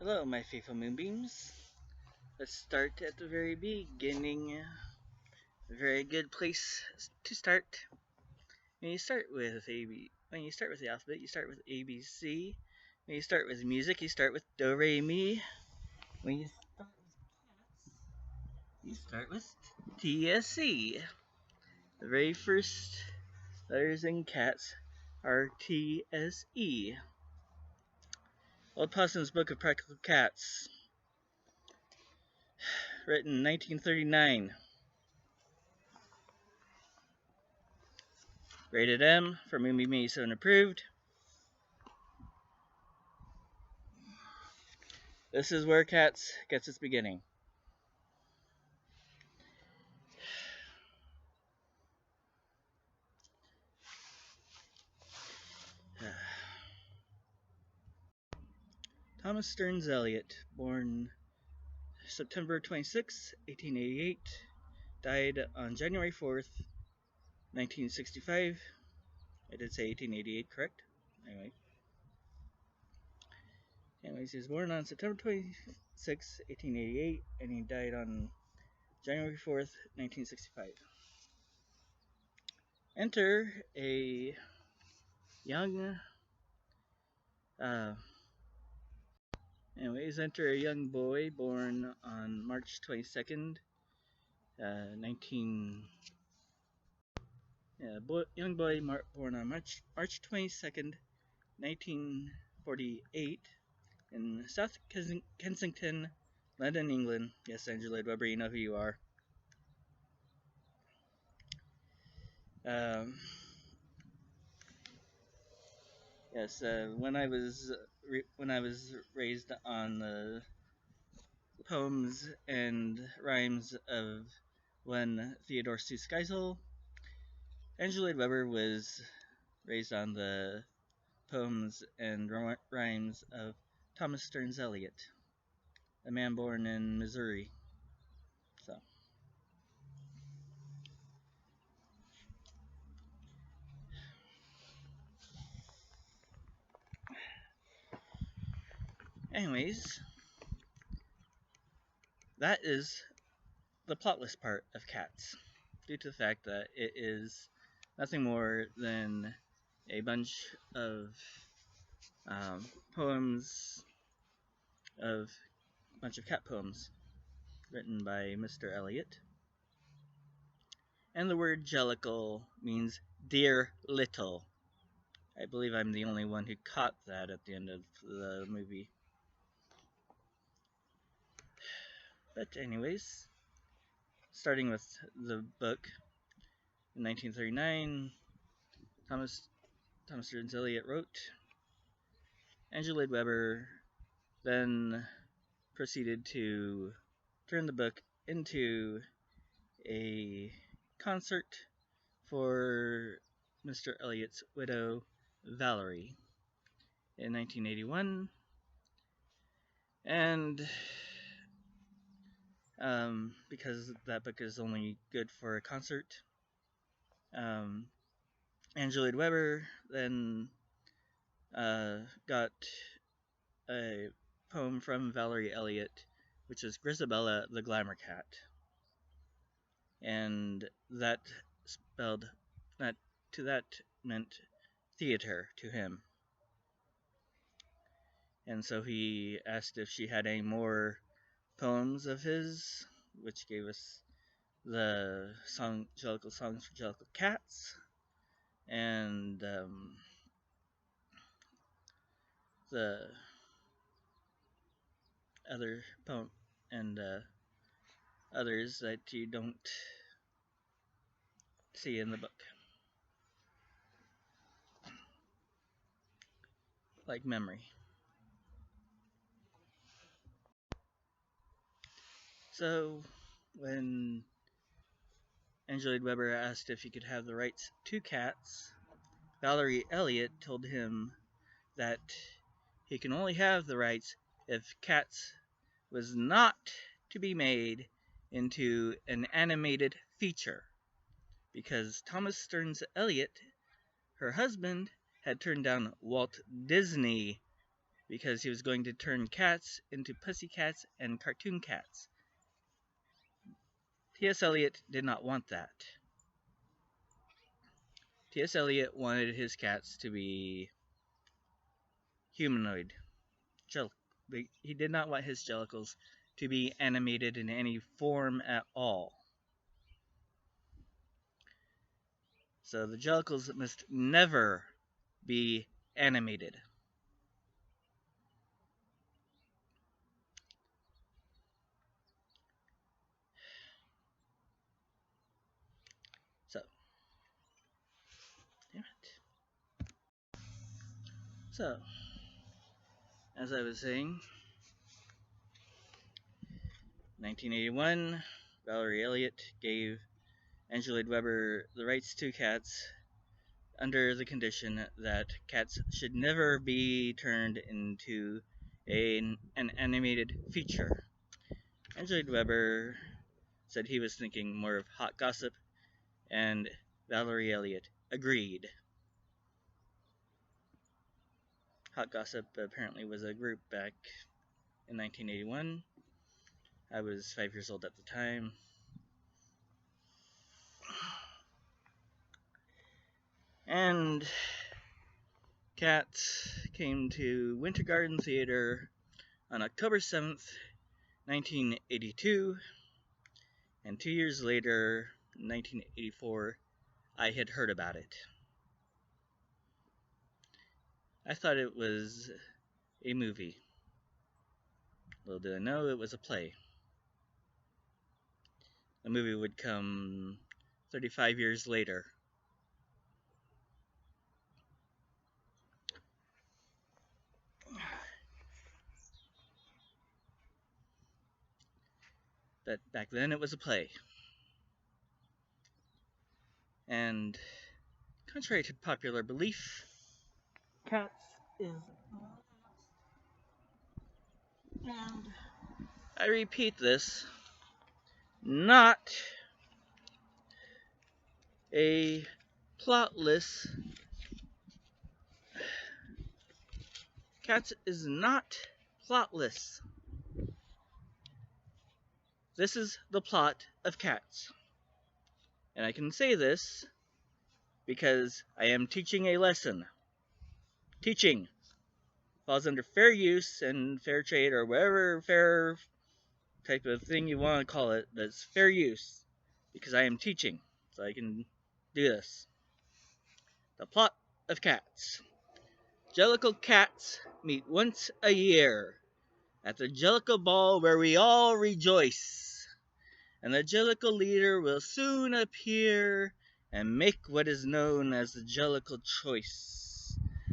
Hello, my faithful moonbeams. Let's start at the very beginning. A very good place to start. When you start with when you start with the alphabet, you start with A, B, C. When you start with music, you start with Do, Re, Mi. When you start with cats, you start with T, S, C. The very first letters in cats are T, S, E. Old Possum's Book of Practical Cats, written in 1939. Rated M for Movie Me 7 approved. This is where Cats gets its beginning. Thomas Stearns Eliot, born September 26, 1888, died on January 4th, 1965. I did say 1888, correct? Anyways, he was born on September 26, 1888, and he died on January 4th, 1965. Enter a young, enter a young boy born on March 22nd, 19. Young boy born on March 22nd, 1948, in South Kensington, London, England. Yes, Andrew Lloyd Webber, you know who you are. Yes, when I was raised on the poems and rhymes of one Theodore Seuss Geisel, Andrew Lloyd Webber was raised on the poems and rhymes of Thomas Stearns Eliot, a man born in Missouri. So, anyways, that is the plotless part of Cats, due to the fact that it is nothing more than a bunch of poems, of a bunch of cat poems written by Mr. Eliot. And the word Jellicle means dear little. I believe I'm the only one who caught that at the end of the movie. But anyways, starting with the book, in 1939, Thomas Stearns Eliot wrote. Andrew Lloyd Webber then proceeded to turn the book into a concert for Mr. Eliot's widow, Valerie, in 1981. And because that book is only good for a concert, Andrew Lloyd Webber then got a poem from Valerie Eliot, which is Grisabella the Glamour Cat. And that meant theater to him. And so he asked if she had any more poems of his, which gave us the song Jellicle Songs for Jellicle Cats, and the other poem and others that you don't see in the book, like Memory. So when Andrew Lloyd Webber asked if he could have the rights to Cats, Valerie Eliot told him that he can only have the rights if Cats was not to be made into an animated feature, because Thomas Stearns Eliot, her husband, had turned down Walt Disney because he was going to turn cats into pussycats and cartoon cats. T.S. Eliot did not want that. T.S. Eliot wanted his cats to be humanoid. He did not want his Jellicles to be animated in any form at all. So the Jellicles must never be animated. So, damn it. So, as I was saying, 1981, Valerie Elliott gave Andrew Lloyd Webber the rights to cats under the condition that cats should never be turned into an animated feature. Andrew Lloyd Webber said he was thinking more of Hot Gossip, and Valerie Elliott agreed. Hot Gossip apparently was a group back in 1981. I was 5 years old at the time. And Cats came to Winter Garden Theater on October 7th, 1982. And 2 years later, 1984, I had heard about it. I thought it was a movie. Little did I know it was a play. The movie would come 35 years later. But back then it was a play. And contrary to popular belief, Cats is, and I repeat this, not a plotless. Cats is not plotless. This is the plot of Cats. And I can say this because I am teaching a lesson. Teaching falls under fair use and fair trade, or whatever fair type of thing you want to call it, that's fair use, because I am teaching, so I can do this. The plot of Cats. Jellicle cats meet once a year at the Jellicle Ball, where we all rejoice, and the Jellicle leader will soon appear and make what is known as the Jellicle choice.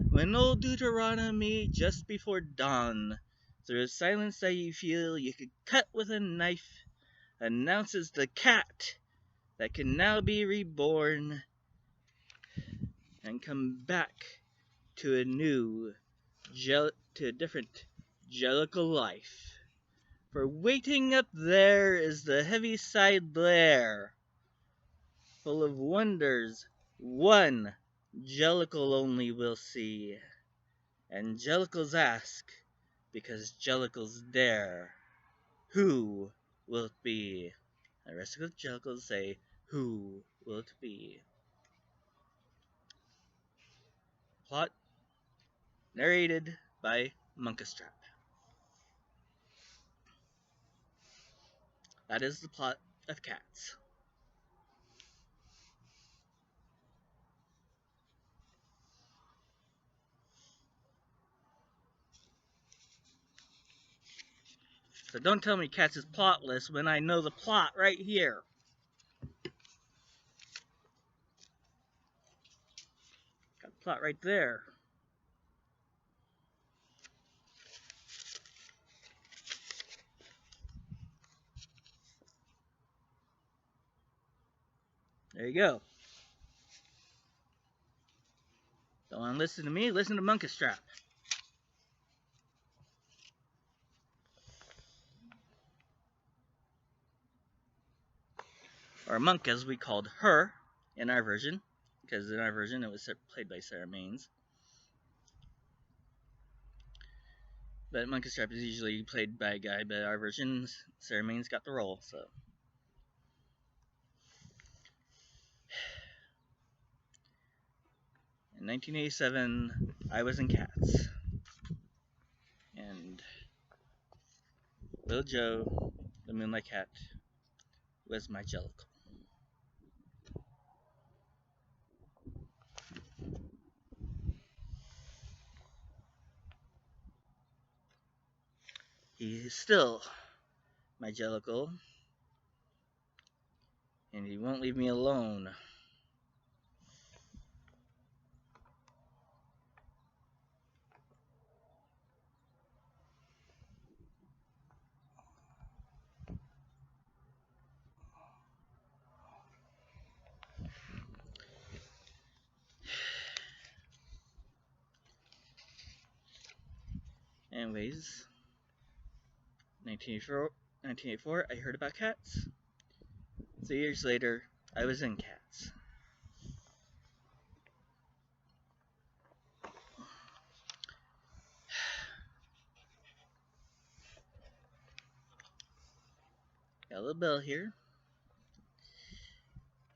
When old Deuteronomy, just before dawn, through a silence that you feel you could cut with a knife, announces the cat that can now be reborn and come back to a different Jellicle life. For waiting up there is the Heaviside Lair, full of wonders one Jellicle only will see. And Jellicles ask, because Jellicles dare, who will it be? The rest of the Jellicles say, who will it be? Plot narrated by Monkastrap. That is the plot of Cats. So don't tell me Cats is plotless when I know the plot right here. Got the plot right there. There you go. Don't want to listen to me? Listen to Monkastrap. Or Monk, as we called her in our version, because in our version it was played by Sarah Maines. But Monkey Strap is usually played by a guy, but our version, Sarah got the role, so. In 1987, I was in Cats. And Little Joe, the Moonlight Cat, was my Jellicle. He is still my Jellicle, and he won't leave me alone. Anyways, 1984, I heard about Cats. 3 years later, I was in Cats. Got a little bell here,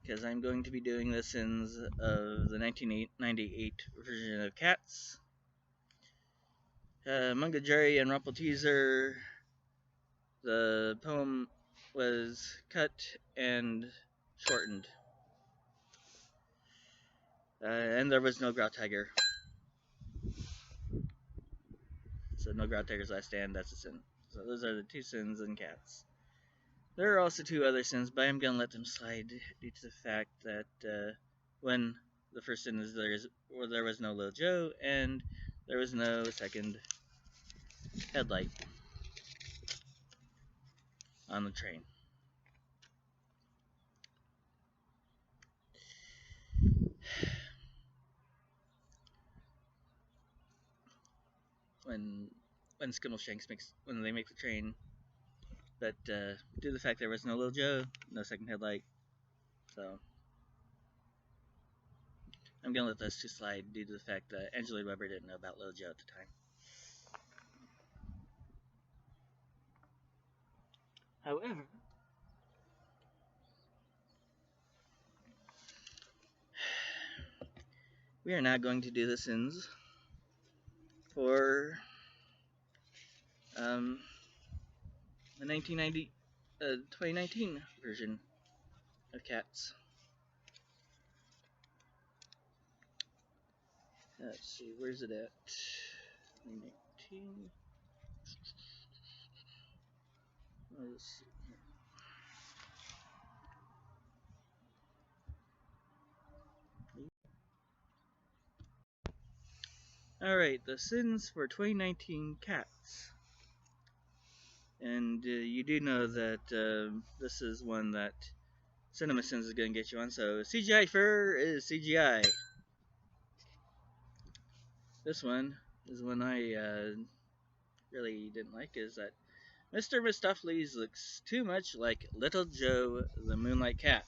because I'm going to be doing the sins of the 1998 version of Cats. Munga Jerry and Rumpelteazer, the poem was cut and shortened. And there was no Grout Tiger. So no Grout Tiger's Last Stand, that's a sin. So those are the 2 sins in Cats. There are also 2 other sins, but I'm gonna let them slide due to the fact that when the first sin is there was no Lil Joe and there was no second headlight on the train. When Skimbleshanks when they make the train, but due to the fact there was no Lil Joe, no second headlight, so I'm gonna let those 2 slide due to the fact that Angela Weber didn't know about Lil Joe at the time. However, we are now going to do the sins for the 2019 version of Cats. Let's see, where's it at? 2019. Let's see. Alright, the sins for 2019 Cats. And you do know that this is one that CinemaSins is going to get you on, so CGI fur is CGI. This one is one I really didn't like, is that Mr. Mistopheles looks too much like Little Joe the Moonlight Cat.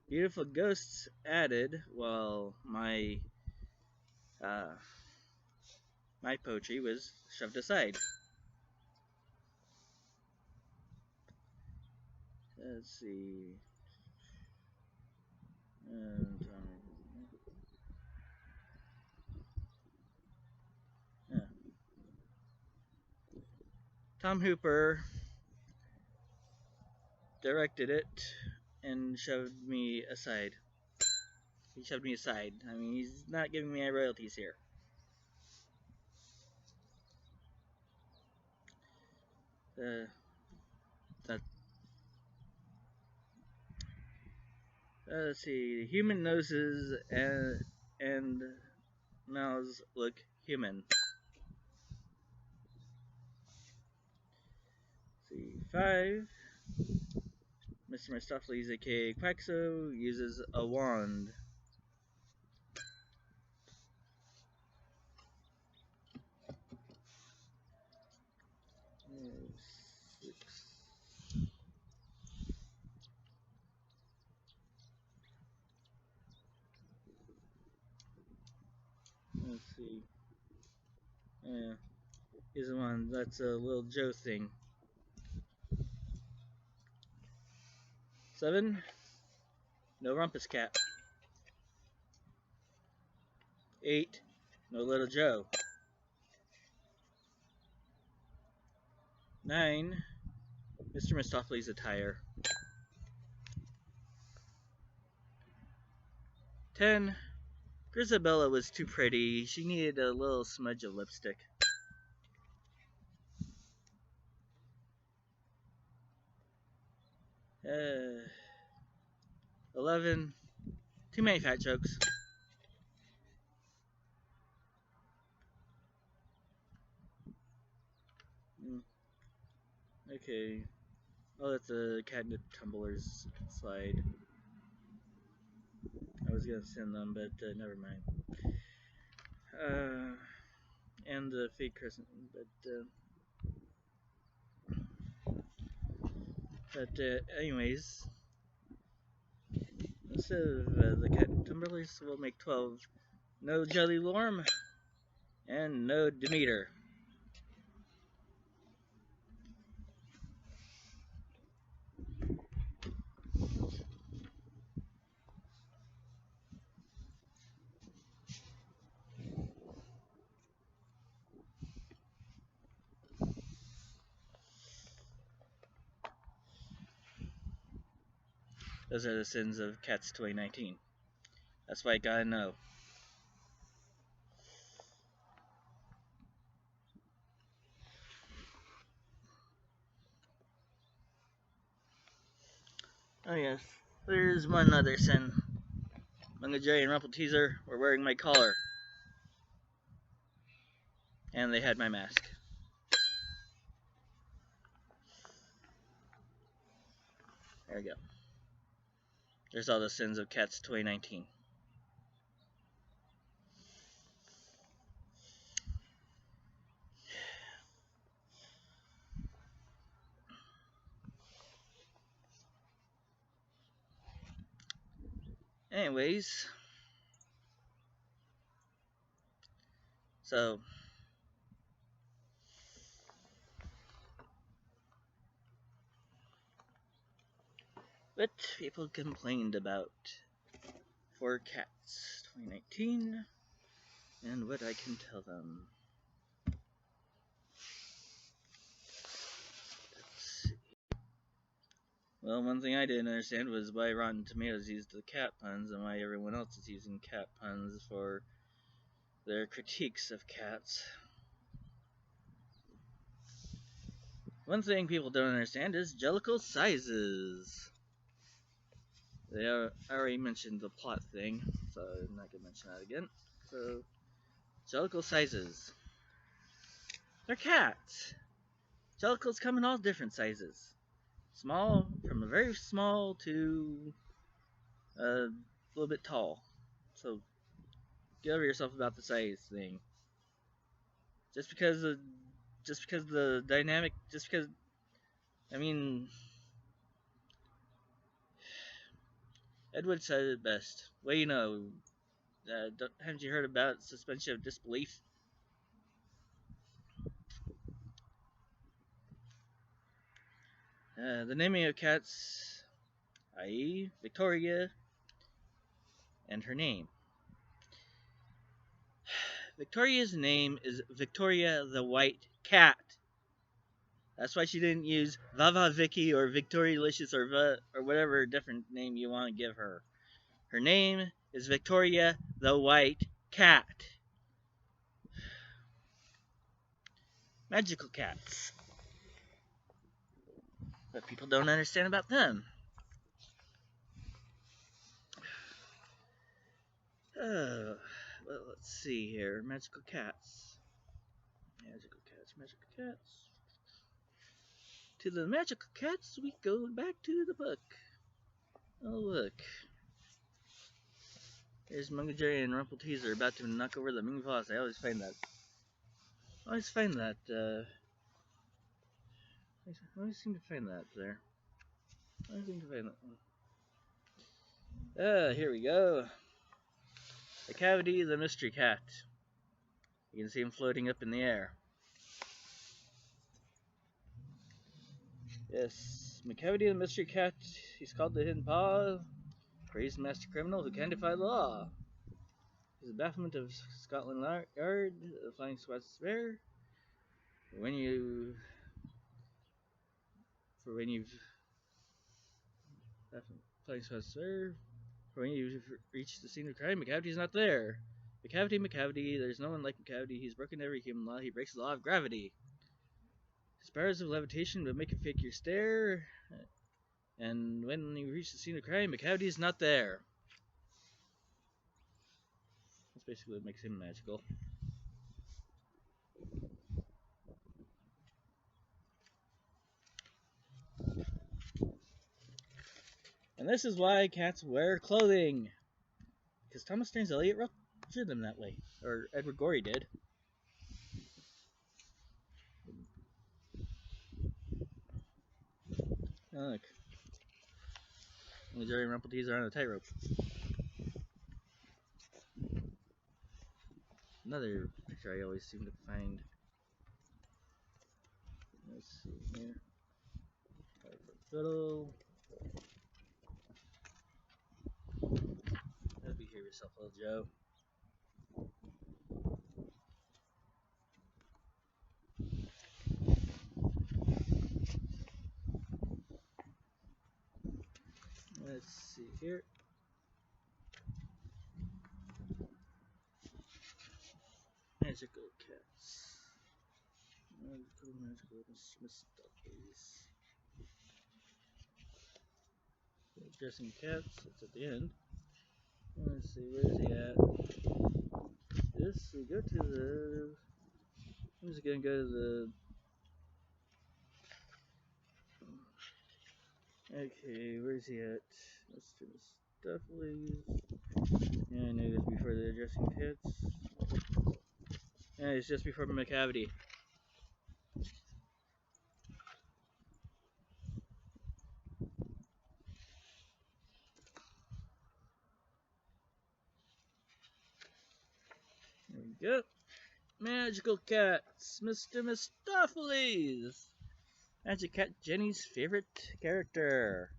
Beautiful ghosts added, while my poetry was shoved aside. Let's see. And, Tom Hooper directed it and shoved me aside. He shoved me aside. I mean, he's not giving me any royalties here. Let's see. Human noses and mouths look human. Let's see. 5. Mr. Mistopheles, aka Quaxo, uses a wand. 6. Let's see. Yeah, he's the one. That's a little Joe thing. 7. No Rumpus Cat. 8. No Little Joe. 9. Mr. Mistopheles' attire. 10. Grisabella was too pretty. She needed a little smudge of lipstick. 11. Too many fat jokes. Mm, okay. Oh, that's a catnip tumblers slide. I was gonna send them, but never mind. And the fake crescent, but anyways, instead of the catnip tumblers, we'll make 12. No Jelly Lorm and no Demeter. Those are the sins of Cats 2019. That's why I gotta know. Oh yes, there's one other sin. Manga Jerry and Rumple Teaser were wearing my collar. And they had my mask. There we go. There's all the sins of Cats 2019. Anyways, so what people complained about for Cats 2019 and what I can tell them. Let's see. Well, one thing I didn't understand was why Rotten Tomatoes used the cat puns and why everyone else is using cat puns for their critiques of cats. One thing people don't understand is Jellicle sizes. I already mentioned the plot thing, so I'm not going to mention that again. So, Jellicle sizes. They're cats. Jellicles come in all different sizes. Small, from a very small to a little bit tall. So, get over yourself about the size thing. Just because the dynamic, I mean, Edward said it best. Well, you know, haven't you heard about suspension of disbelief? The naming of cats, i.e., Victoria, and her name. Victoria's name is Victoria the White Cat. That's why she didn't use Vava Vicky or Victorialicious or whatever different name you want to give her. Her name is Victoria the White Cat. Magical cats. But people don't understand about them. Oh, well, let's see here. Magical cats. Magical cats, magical cats. To the magical cats, we go back to the book. Oh, look. Here's Manga Jerry and Rumple Teaser about to knock over the Ming Boss. I always find that. I always seem to find that there. I always seem to find that one. Here we go. The Cavity, the Mystery Cat. You can see him floating up in the air. Yes, McCavity the mystery cat. He's called the Hidden Paw. Crazed master criminal who can't defy the law. He's the bafflement of Scotland Yard, the Flying Scots Spare. When you, for when you've, Flying Scots Spare. For when you've reached the scene of crime, McCavity's not there. McCavity, there's no one like McCavity. He's broken every human law. He breaks the law of gravity. His powers of levitation would make a figure stare. And when you reach the scene of crime, McCavity's not there. That's basically what makes him magical. And this is why cats wear clothing. Because Thomas Stearns Eliot drew them that way. Or Edward Gorey did. Oh, look. And Jerry and Rumpeltease are on a tightrope. Another picture I always seem to find. Let's see here. Fiddle. Behave yourself, little Joe. Let's see here. Magical cats. Magical Stuffies. Dressing cats. It's at the end. Let's see, where's he at? This, we go to the. I'm just gonna go to the. Okay, where's he at? Mr. Stuffies. Yeah, I know this before the dressing cats. Yeah, it's just before McCavity. There we go. Magical cats, Mr. Mistopheles. Magic Cat Jenny's favorite character.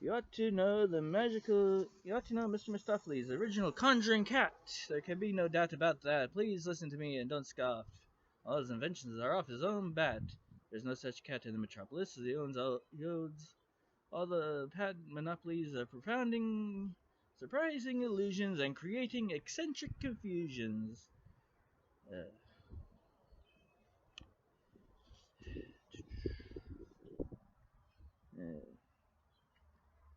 You ought to know Mr. Mistopheles, the original conjuring cat. There can be no doubt about that. Please listen to me and don't scoff. All his inventions are off his own bat. There's no such cat in the metropolis. He owns all the patent monopolies of propounding surprising illusions and creating eccentric confusions.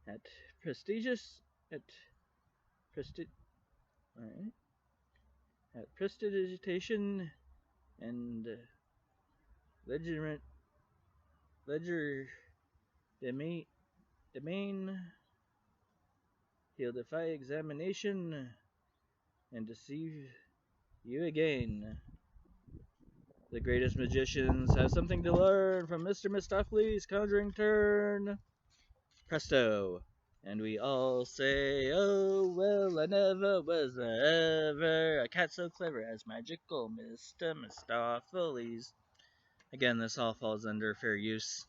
At prestigious at prestidigitation and ledger domain, he'll defy examination and deceive you again. The greatest magicians have something to learn from Mr. Mistopheles' conjuring turn. Presto! And we all say, oh, well, I never was ever a cat so clever as magical Mr. Mistopheles. Again, this all falls under fair use.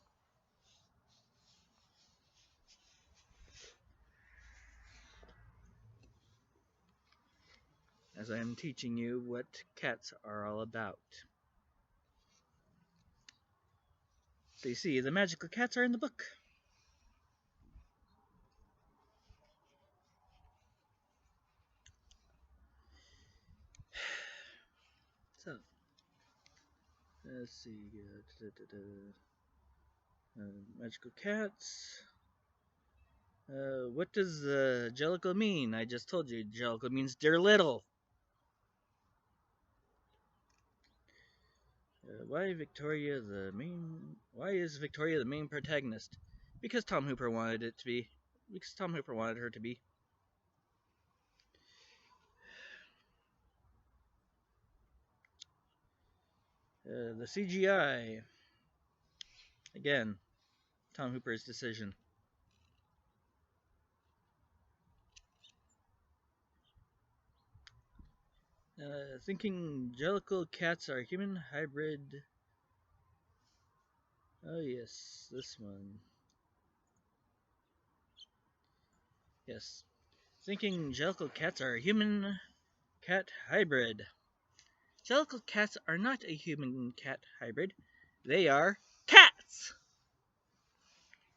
As I am teaching you what cats are all about. So you see, the magical cats are in the book. So, let's see. Magical cats. What does Jellicle mean? I just told you. Jellicle means dear little. Why is Victoria the main protagonist? Because Tom Hooper wanted it to be. Because Tom Hooper wanted her to be. The CGI. Again, Tom Hooper's decision. Thinking Jellicle cats are human hybrid. Oh yes, this one. Yes. Thinking Jellicle cats are a human cat hybrid. Jellicle cats are not a human cat hybrid. They are cats!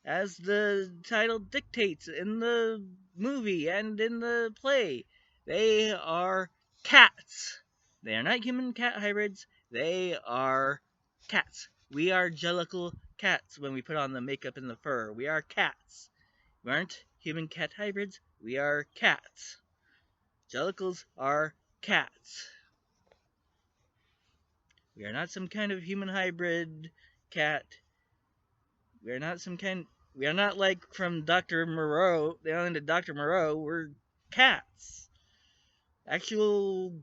As the title dictates in the movie and in the play. They are cats. They are not human cat hybrids. They are cats. We are Jellicle cats when we put on the makeup and the fur. We are cats. We aren't human cat hybrids. We are cats. Jellicles are cats. We are not some kind of human hybrid cat. We are not some kind. We are not like from Dr. Moreau, the island of Dr. Moreau. We're cats. Actual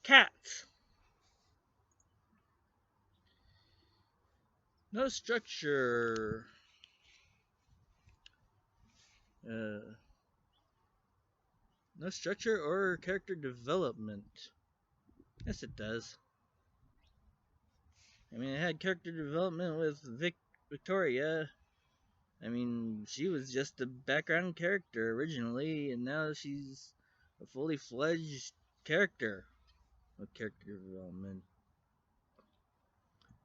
cats. No structure. Uh, no structure or character development. Yes, it does. I mean, it had character development with Victoria. I mean, she was just a background character originally, and now she's a fully fledged character. No character development.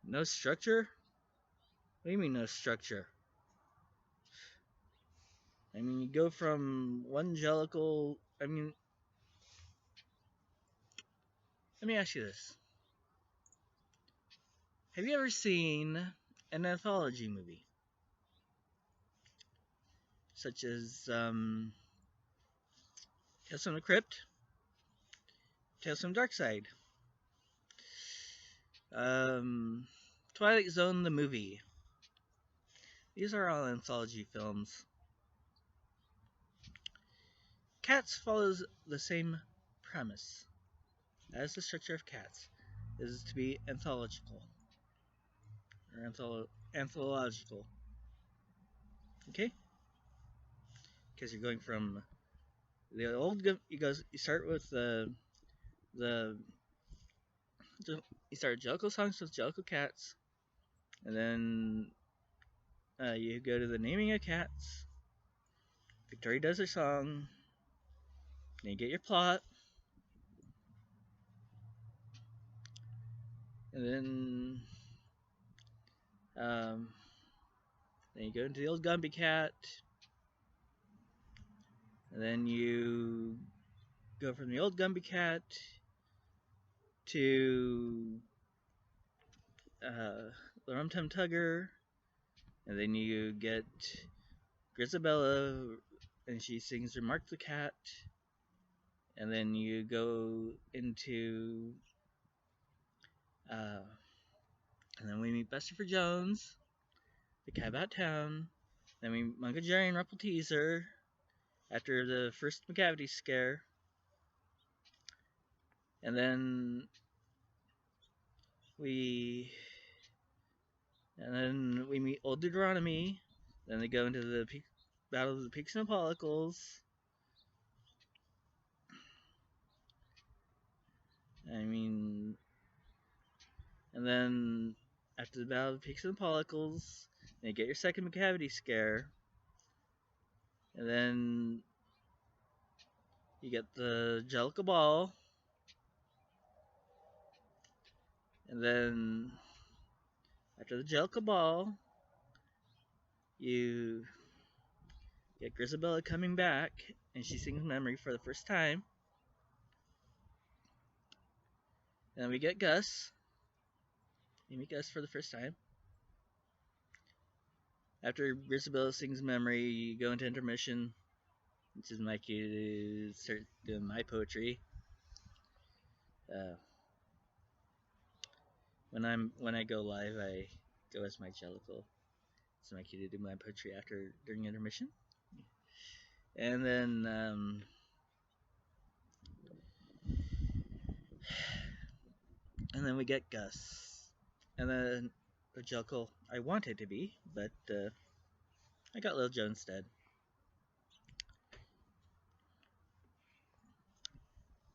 No structure? What do you mean, no structure? I mean, you go from one Jellicle. I mean, let me ask you this. Have you ever seen an anthology movie? Such as Tales from the Crypt, Tales from Dark Side, um, Twilight Zone the movie. These are all anthology films. Cats follows the same premise as the structure of Cats, is to be anthological or anthological. Okay, because you're going from the old. You start with the you start Jellicle songs with Jellicle cats, and then you go to the naming of cats. Victoria does her song. Then you get your plot, and um, then you go into the old Gumby cat, and then you go from the old Gumby cat to the Rum Tum Tugger, and then you get Grisabella, and she sings "Remark the Cat," and then you go into, uh, and then we meet Buster Jones, the cat about town. Then we meet Uncle Jerry and Ruffle Teaser after the first McCavity scare, and then we meet Old Deuteronomy. Then they go into the Battle of the Peaks and Apocalypse. I mean, and then after the Battle of the Peaks and Apocalypse, you get your second McCavity scare, and then you get the Jellicle Ball, and then after the Jellicle Ball, you get Grisabella coming back, and she sings Memory for the first time. And then we get Gus. You meet Gus for the first time. After Grisabella sings Memory, you go into intermission, which is my cue to start doing my poetry. When I go live, I go as my Jellicle. It's my cue to do my poetry during intermission. And then we get Gus, and then the Jellicle I wanted to be, but I got Lil Joe instead.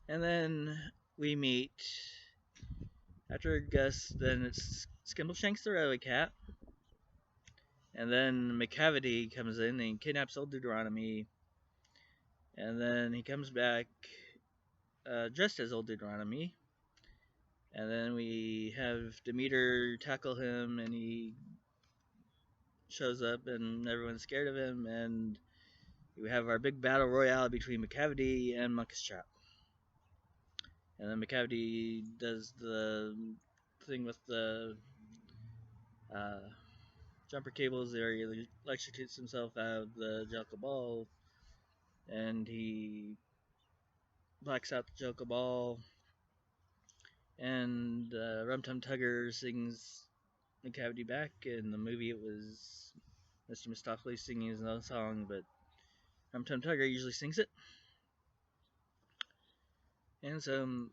And then we meet after Gus. Then it's Skimbleshanks the Railway Cat, and then McCavity comes in and kidnaps old Deuteronomy, and then he comes back dressed as old Deuteronomy, and then we have Demeter tackle him, and he shows up, and everyone's scared of him, and we have our big battle royale between McCavity and Monkus Trap. And then McCavity does the thing with the uh, jumper cables where he electrocutes himself out of the Jellicle ball, and he blacks out the Jellicle ball, and Rum Tum Tugger sings McCavity back. In the movie, it was Mr. Mistopheles singing his own song, but Rum Tum Tugger usually sings it. And so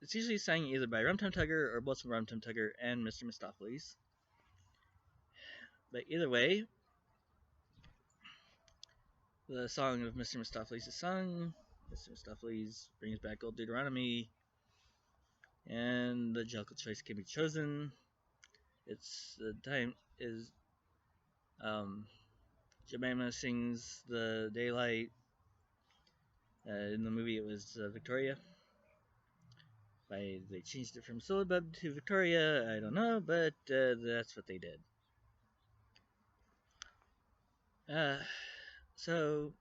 it's usually sang either by Rum Tum Tugger or both Rum Tum Tugger and Mr. Mistopheles. But either way, the song of Mr. Mistopheles is sung. Mr. Mistopheles brings back old Deuteronomy, and the Jellicle choice can be chosen. It's the time is Jemima sings the Daylight. In the movie, it was Victoria. Why they changed it from Syllabub to Victoria, I don't know, but that's what they did. So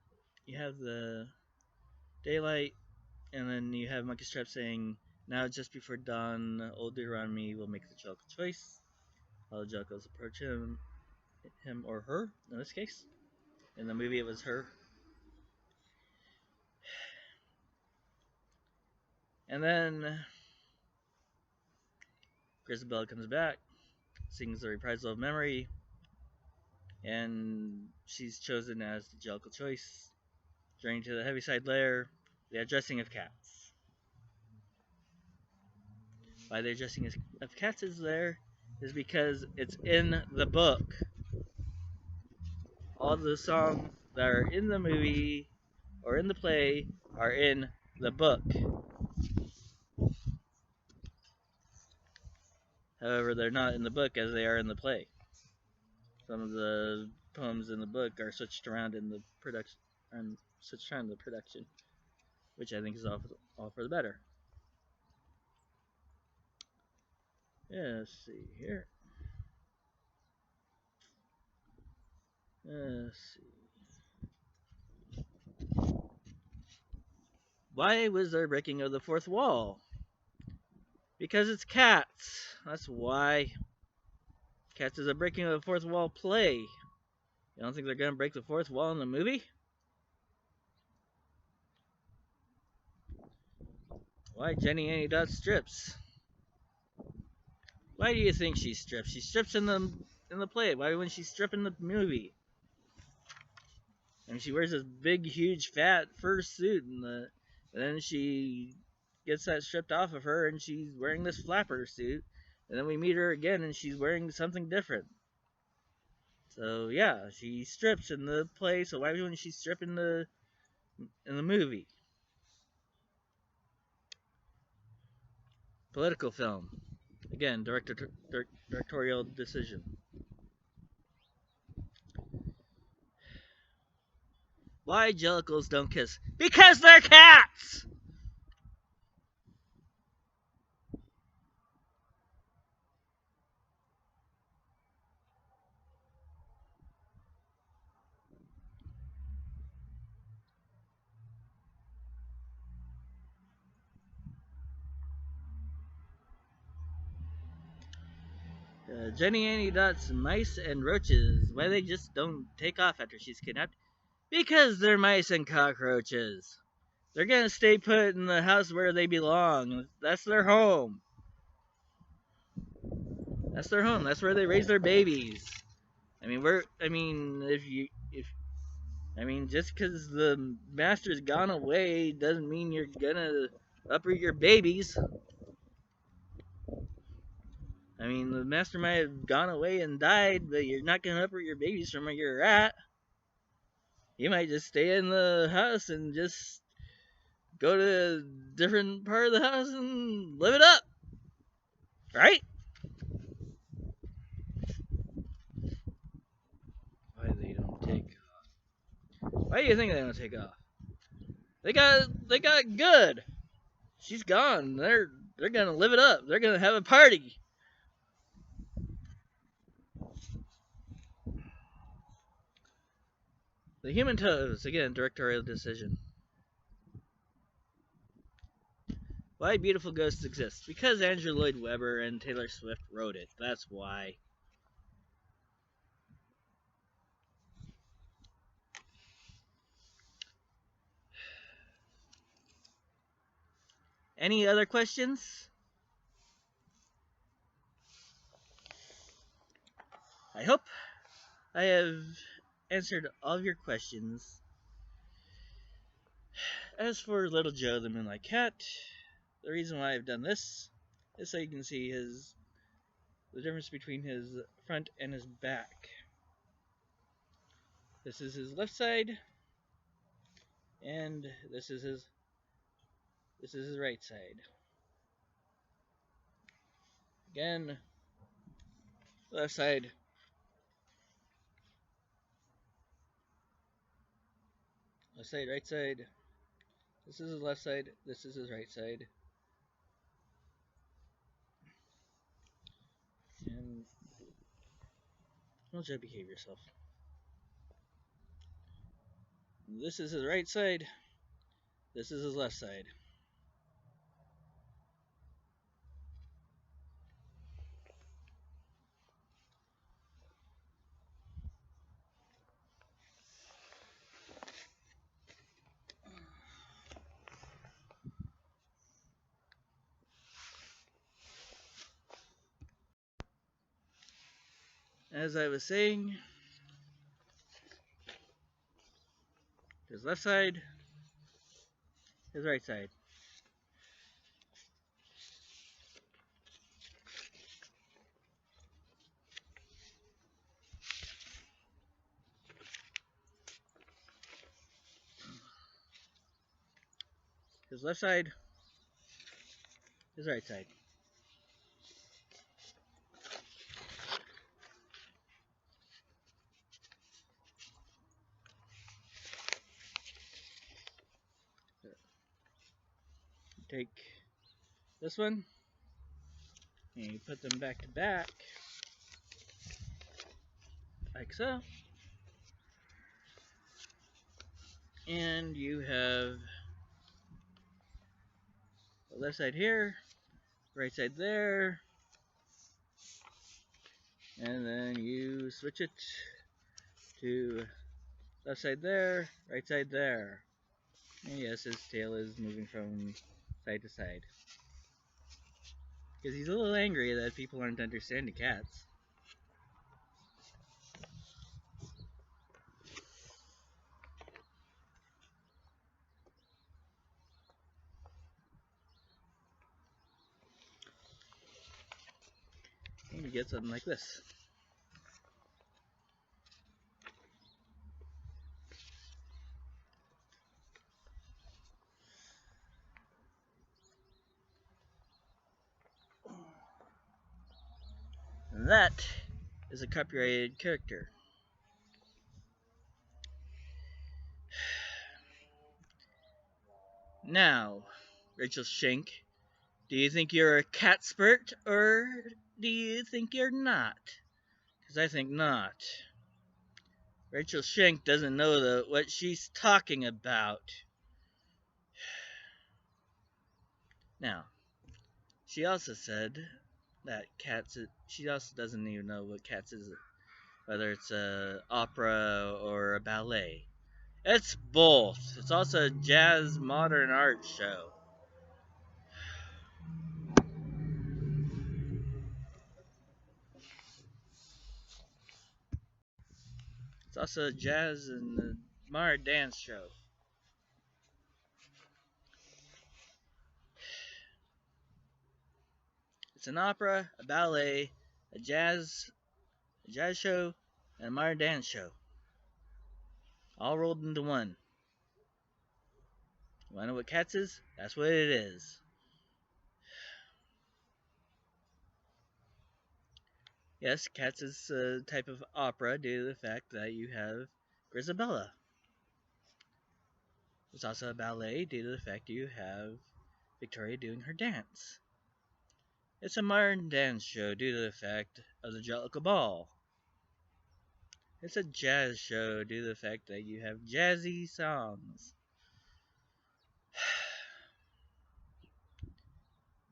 you have the Daylight, and then you have Monkey Strap saying, "Now just before dawn, old Deuteronomy will make the Jellicle choice." All the Jellicles approach him or her, in this case. In the movie, it was her. And then Grisabella comes back, sings the Reprisal of Memory, and she's chosen as the Jellicle choice. Journey to the Heaviside Lair, the addressing of cats. Why the addressing of cats is there is because it's in the book. All the songs that are in the movie or in the play are in the book. However, they're not in the book as they are in the play. Some of the poems in the book are switched around in the production, which I think is all for the better. Yeah, let's see here. Let's see. Why was there breaking of the fourth wall? Because it's Cats. That's why. Cats is a breaking of the fourth wall play. You don't think they're gonna break the fourth wall in the movie? Why Jenny Annie Dot strips? Why do you think she strips? She strips in the play. Why wouldn't she strip in the movie? And she wears this big, huge, fat fur suit, and then she gets that stripped off of her, and she's wearing this flapper suit. And then we meet her again, and she's wearing something different. So yeah, she strips in the play. So why wouldn't she strip in the movie? Political film. Again, directorial decision. Why Jellicles don't kiss? Because they're cats! Jenny Annie Dot's mice and roaches. Why they just don't take off after she's kidnapped? Because they're mice and cockroaches. They're gonna stay put in the house where they belong. That's their home. That's their home. That's where they raise their babies. Just because the master's gone away doesn't mean you're gonna uproot your babies. The master might have gone away and died, but you're not gonna uproot your babies from where you're at. You might just stay in the house and just go to a different part of the house and live it up, right? Why they don't take off? Why do you think they don't take off? They got good. She's gone. They're gonna live it up. They're gonna have a party. The Human Toes, again, directorial decision. Why Beautiful Ghosts exists? Because Andrew Lloyd Webber and Taylor Swift wrote it. That's why. Any other questions? I hope I have answered all of your questions. As for Little Joe the Moonlight Cat, the reason why I've done this is so you can see the difference between his front and his back. This is his left side, and this is his right side. Again, left side, right side. This is his left side, this is his right side. And don't you behave yourself. This is his right side, this is his left side. As I was saying, his left side, his right side. His left side, his right side. Take this one, and you put them back to back, like so. And you have the left side here, right side there, and then you switch it to left side there, right side there. And yes, his tail is moving from side to side. Because he's a little angry that people aren't understanding cats. And you get something like this. And that is a copyrighted character. Now, Rachel Schenk, do you think you're a cat spurt or do you think you're not? Because I think not. Rachel Schenk doesn't know what she's talking about. Now, she also said that cats. She also doesn't even know what cats is, whether it's a opera or a ballet. It's both. It's also a jazz modern art show. It's also a jazz and modern dance show. It's an opera, a ballet, a jazz show, and a modern dance show, all rolled into one. You wanna know what Cats is? That's what it is. Yes, Cats is a type of opera due to the fact that you have Grisabella. It's also a ballet due to the fact you have Victoria doing her dance. It's a modern dance show due to the fact of the Jellicle Ball. It's a jazz show due to the fact that you have jazzy songs.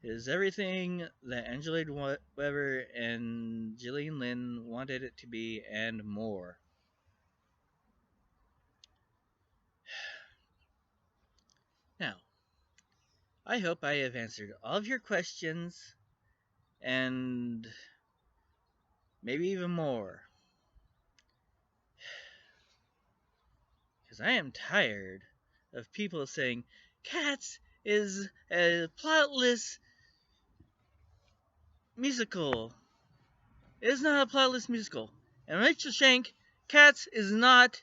It is everything that Angela Weber and Gillian Lynn wanted it to be and more. Now, I hope I have answered all of your questions and maybe even more. Because I am tired of people saying Cats is a plotless musical. It is not a plotless musical. And Rachel Shank, Cats is not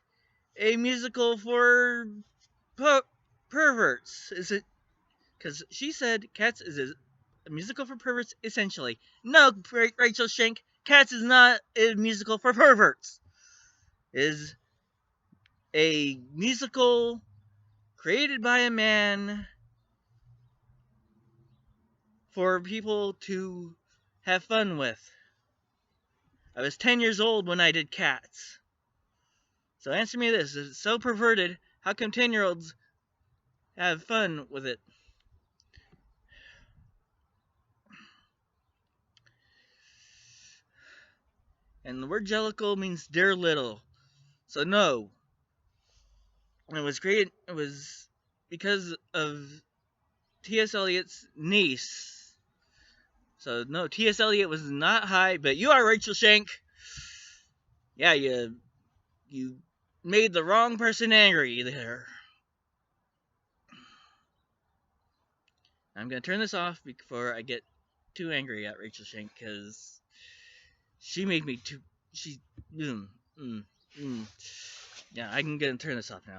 a musical for perverts. Is it? Because she said Cats is a musical for perverts, essentially. No, Rachel Shank, Cats is not a musical for perverts. It is a musical created by a man for people to have fun with. I was 10 years old when I did Cats. So answer me this, if it's so perverted, how come 10-year-olds have fun with it? And the word Jellicle means dear little. So no. It was created, it was because of T.S. Eliot's niece. So no, T.S. Eliot was not high, but you are, Rachel Shank. Yeah, you made the wrong person angry there. I'm gonna turn this off before I get too angry at Rachel Shank, because she made me too. She. Yeah, I'm gonna turn this off now.